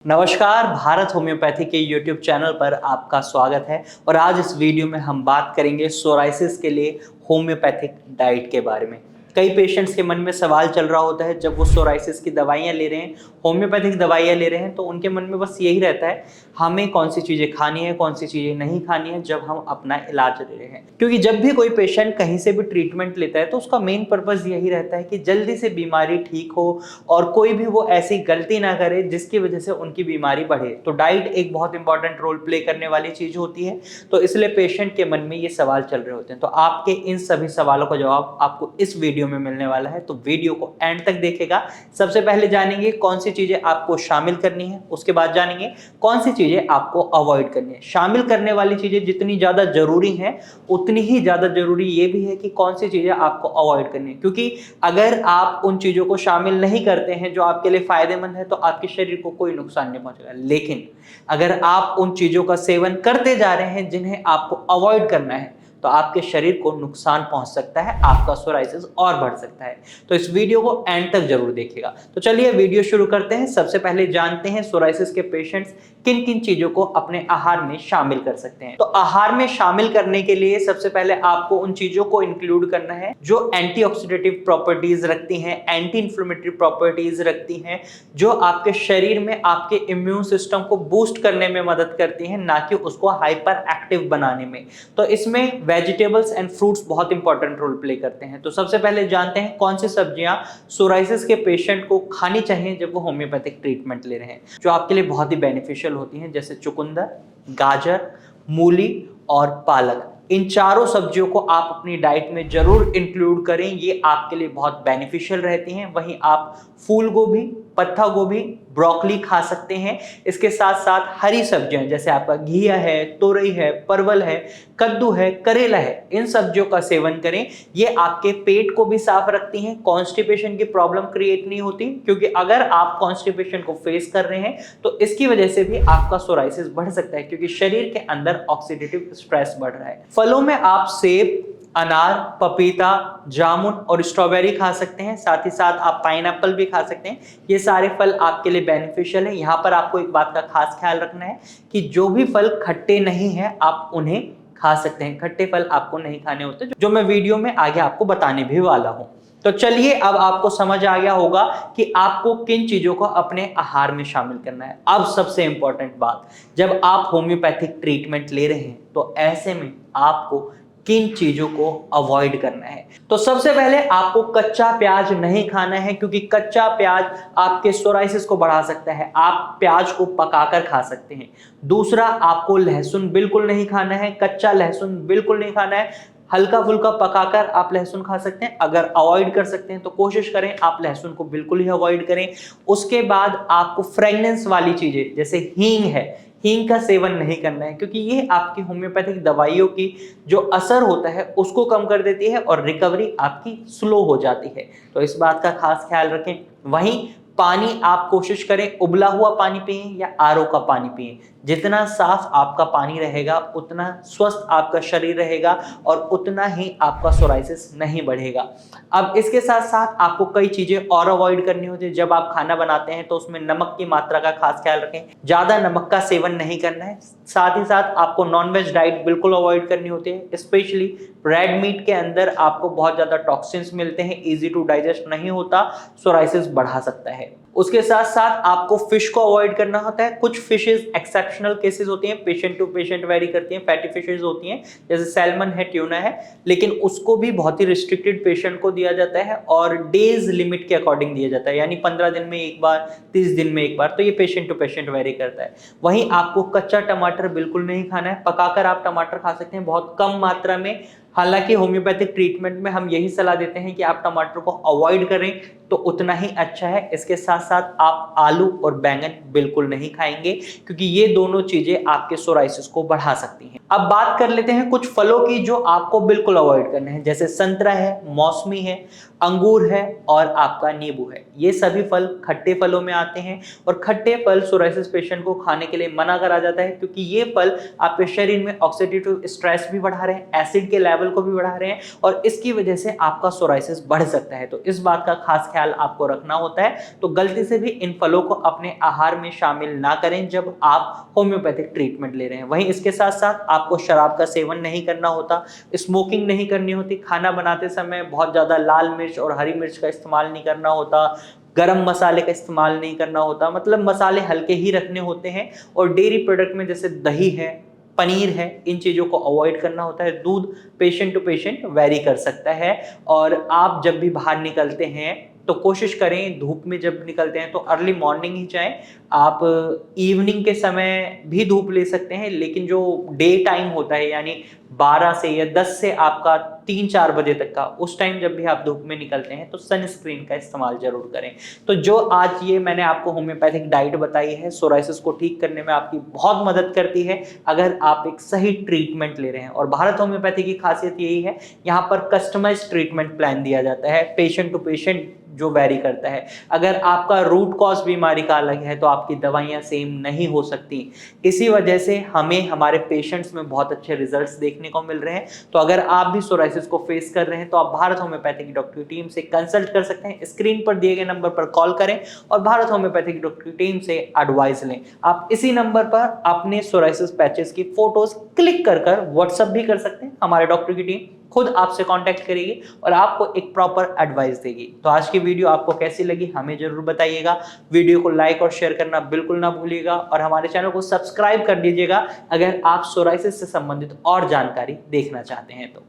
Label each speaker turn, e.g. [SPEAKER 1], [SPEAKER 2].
[SPEAKER 1] नमस्कार, भारत होम्योपैथी के YouTube channel पर आपका स्वागत है। और आज इस वीडियो में हम बात करेंगे सोराइसिस के लिए होम्योपैथिक डाइट के बारे में। कई पेशेंट्स के मन में सवाल चल रहा होता है, जब वो सोराइसिस की दवाइयाँ ले रहे हैं, होम्योपैथिक दवाइयाँ ले रहे हैं, तो उनके मन में बस यही रहता है, हमें कौन सी चीज़ें खानी है, कौन सी चीज़ें नहीं खानी है जब हम अपना इलाज ले रहे हैं। क्योंकि जब भी कोई पेशेंट कहीं से भी ट्रीटमेंट लेता है तो उसका मेन पर्पज़ यही रहता है कि जल्दी से बीमारी ठीक हो और कोई भी वो ऐसी गलती ना करे जिसकी वजह से उनकी बीमारी बढ़े। तो डाइट एक बहुत इंपॉर्टेंट रोल प्ले करने वाली चीज़ होती है। तो इसलिए पेशेंट के मन में ये सवाल चल रहे होते हैं। तो आपके इन सभी सवालों का जवाब आपको इस वीडियो में मिलने वाला है, तो वीडियो को एंड तक देखेगा। सबसे पहले जानेंगे कौन सी चीज़ें आपको शामिल करनी है, उसके बाद जानेंगे कौन सी चीज़ें आपको अवॉइड करनी है। शामिल करने वाली चीज़ें जितनी ज़्यादा जरूरी हैं, उतनी ही ज़्यादा जरूरी ये भी है कि कौन सी चीज़ें आपको अवॉइड करनी है। क्योंकि अगर आप उन चीज़ों को शामिल नहीं करते हैं जो आपके लिए फायदेमंद है, तो आपके शरीर को कोई नुकसान नहीं पहुंचेगा। लेकिन अगर आप उन चीज़ों का सेवन करते जा रहे हैं जिन्हें आपको अवॉइड करना है, तो आपके शरीर को नुकसान पहुंच सकता है, आपका सोराइसिस और बढ़ सकता है। तो इस वीडियो को एंड तक जरूर देखिएगा। तो चलिए वीडियो शुरू करते हैं। सबसे पहले जानते हैं सोराइसिस के पेशेंट्स किन किन चीजों को अपने आहार में शामिल कर सकते हैं। तो आहार में शामिल करने के लिए सबसे पहले आपको उन चीजों को इंक्लूड करना है जो एंटीऑक्सीडेटिव प्रॉपर्टीज रखती हैं, एंटी इंफ्लेमेटरी प्रॉपर्टीज रखती हैं, जो आपके शरीर में आपके इम्यून सिस्टम को बूस्ट करने में मदद करती हैं, ना कि उसको हाइपर एक्टिव बनाने में। तो इसमें वेजिटेबल्स एंड फ्रूट्स बहुत इंपॉर्टेंट रोल प्ले करते हैं। तो सबसे पहले जानते हैं कौन सी सब्जियां सोराइसिस के पेशेंट को खानी चाहिए जब वो होम्योपैथिक ट्रीटमेंट ले रहे हैं, जो आपके लिए बहुत ही बेनिफिशियल होती हैं, जैसे चुकंदर, गाजर, मूली और पालक। इन चारों सब्जियों को आप अपनी डाइट में जरूर इंक्लूड करें, ये आपके लिए बहुत बेनिफिशियल रहती हैं। वहीं आप फूल गोभी, पत्ता गोभी, ब्रोकली खा सकते हैं। इसके साथ साथ हरी सब्जियां जैसे आपका घिया है, तोरई है, परवल है, कद्दू है, करेला है, इन सब्जियों का सेवन करें। ये आपके पेट को भी साफ रखती हैं, कॉन्स्टिपेशन की प्रॉब्लम क्रिएट नहीं होती। क्योंकि अगर आप कॉन्स्टिपेशन को फेस कर रहे हैं तो इसकी वजह से भी आपका सोराइसिस बढ़ सकता है, क्योंकि शरीर के अंदर ऑक्सीडेटिव स्ट्रेस बढ़ रहा है। फलों में आप सेब, अनार, पपीता, जामुन और स्ट्रॉबेरी खा सकते हैं। साथ ही साथ आप पाइनएप्पल भी खा सकते हैं। ये सारे फल आपके लिए बेनिफिशियल है। यहाँ पर आपको एक बात का खास ख्याल रखना है कि जो भी फल खट्टे नहीं हैं, आप उन्हें खा सकते हैं। खट्टे फल आपको नहीं खाने होते, जो मैं वीडियो में आगे आपको बताने भी वाला हूँ। तो चलिए, अब आपको समझ आ गया होगा कि आपको किन चीजों को अपने आहार में शामिल करना है। अब सबसे इंपॉर्टेंट बात, जब आप होम्योपैथिक ट्रीटमेंट ले रहे हैं तो ऐसे में आपको किन चीजों को अवॉइड करना है। तो सबसे पहले आपको कच्चा प्याज नहीं खाना है, क्योंकि कच्चा प्याज आपके सोराइसिस को बढ़ा सकता है। आप प्याज को पकाकर खा सकते हैं। दूसरा, आपको लहसुन बिल्कुल नहीं खाना है, कच्चा लहसुन बिल्कुल नहीं खाना है। हल्का फुल्का पकाकर आप लहसुन खा सकते हैं। अगर अवॉइड कर सकते हैं तो कोशिश करें आप लहसुन को बिल्कुल ही अवॉइड करें। उसके बाद आपको फ्रेगनेंस वाली चीजें जैसे हींग है, हींग का सेवन नहीं करना है, क्योंकि ये आपकी होम्योपैथिक दवाइयों की जो असर होता है उसको कम कर देती है और रिकवरी आपकी स्लो हो जाती है। तो इस बात का खास ख्याल रखें। वहीं पानी आप कोशिश करें उबला हुआ पानी पिएं या आरओ का पानी पिएं। जितना साफ आपका पानी रहेगा उतना स्वस्थ आपका शरीर रहेगा और उतना ही आपका सोराइसिस नहीं बढ़ेगा। अब इसके साथ साथ आपको कई चीजें और अवॉइड करनी होती है। जब आप खाना बनाते हैं तो उसमें नमक की मात्रा का खास ख्याल रखें। ज्यादा नमक का सेवन नहीं करना है। साथ ही साथ आपको नॉनवेज डाइट बिल्कुल अवॉइड करनी होती है। स्पेशली रेड मीट के अंदर आपको बहुत ज्यादा टॉक्सिन्स मिलते हैं, इजी टू डाइजेस्ट नहीं होता, सोराइसिस बढ़ा सकता है। उसके साथ साथ आपको फिश को अवॉइड करना होता है। कुछ फिशेस एक्सेप्शनल केसेस होती हैं, पेशेंट टू पेशेंट वेरी करती हैं। फैटी फिशेस होती हैं जैसे सैल्मन है, ट्यूना है, लेकिन उसको भी बहुत ही रिस्ट्रिक्टेड पेशेंट को दिया जाता है और डेज लिमिट के अकॉर्डिंग दिया जाता है, यानी 15 दिन में एक बार, 30 दिन में एक बार। तो ये पेशेंट टू पेशेंट वेरी करता है। वहीं आपको कच्चा टमाटर बिल्कुल नहीं खाना है। पकाकर आप टमाटर खा सकते हैं, बहुत कम मात्रा में। हालांकि होम्योपैथिक ट्रीटमेंट में हम यही सलाह देते हैं कि आप टमाटर को अवॉइड करें तो उतना ही अच्छा है। इसके साथ साथ आप आलू और बैंगन बिल्कुल नहीं खाएंगे, क्योंकि ये दोनों चीजें आपके सोराइसिस को बढ़ा सकती हैं। अब बात कर लेते हैं कुछ फलों की जो आपको बिल्कुल अवॉइड करने हैं, जैसे संतरा है, मौसमी है, अंगूर है और आपका नींबू है। ये सभी फल खट्टे फलों में आते हैं और खट्टे फल सोराइसिस पेशेंट को खाने के लिए मना करा जाता है, क्योंकि ये फल आपके शरीर में ऑक्सीडेटिव स्ट्रेस भी बढ़ा रहे हैं, एसिड के लेवल को भी बढ़ा रहे हैं और इसकी वजह से आपका सोराइसिस बढ़ सकता है। तो इस बात का खास ख्याल आपको रखना होता है। तो गलती से भी इन फलों को अपने आहार में शामिल ना करें जब आप होम्योपैथिक ट्रीटमेंट ले रहे हैं। वहीं इसके साथ साथ आपको शराब का सेवन नहीं करना होता, स्मोकिंग नहीं करनी होती, खाना बनाते समय बहुत ज्यादा लाल मिर्च और हरी मिर्च का इस्तेमाल नहीं करना होता, गरम मसाले का इस्तेमाल नहीं करना होता, मतलब मसाले हल्के ही रखने होते हैं। और डेयरी प्रोडक्ट में जैसे दही है, पनीर है, इन चीज़ों को अवॉइड करना होता है। दूध पेशेंट टू पेशेंट वेरी कर सकता है। और आप जब भी बाहर निकलते हैं तो कोशिश करें, धूप में जब निकलते हैं तो अर्ली मॉर्निंग ही जाएं। आप इवनिंग के समय भी धूप ले सकते हैं, लेकिन जो डे टाइम होता है यानी 12 से या 10 से आपका 3-4 बजे तक का, उस टाइम जब भी आप धूप में निकलते हैं तो सनस्क्रीन का इस्तेमाल जरूर करें। तो जो आज ये मैंने आपको होम्योपैथिक डाइट बताई है, सोराइसिस को ठीक करने में आपकी बहुत मदद करती है अगर आप एक सही ट्रीटमेंट ले रहे हैं। और भारत होम्योपैथी की खासियत यही है, यहाँ पर कस्टमाइज ट्रीटमेंट प्लान दिया जाता है, पेशेंट टू पेशेंट जो वेरी करता है। अगर आपका रूट कॉज बीमारी का अलग है तो आपकी दवाइयां सेम नहीं हो सकती। इसी वजह से हमें हमारे पेशेंट्स में बहुत अच्छे रिजल्ट्स देखने को मिल रहे हैं। तो अगर आप भी सोराइसिस को फेस कर रहे हैं तो आप भारत होम्योपैथिक डॉक्टर की टीम से कंसल्ट कर सकते हैं। स्क्रीन पर दिए गए नंबर पर कॉल करें और भारत होम्योपैथिक डॉक्टर की टीम से एडवाइस लें। आप इसी नंबर पर अपने सोराइसिस पैचेस की फोटोज क्लिक कर व्हाट्सएप भी कर सकते हैं। हमारे डॉक्टर की टीम खुद आपसे कांटेक्ट करेगी और आपको एक प्रॉपर एडवाइस देगी। तो आज की वीडियो आपको कैसी लगी हमें जरूर बताइएगा। वीडियो को लाइक और शेयर करना बिल्कुल ना भूलिएगा और हमारे चैनल को सब्सक्राइब कर दीजिएगा अगर आप सोराइसिस से संबंधित और जानकारी देखना चाहते हैं तो।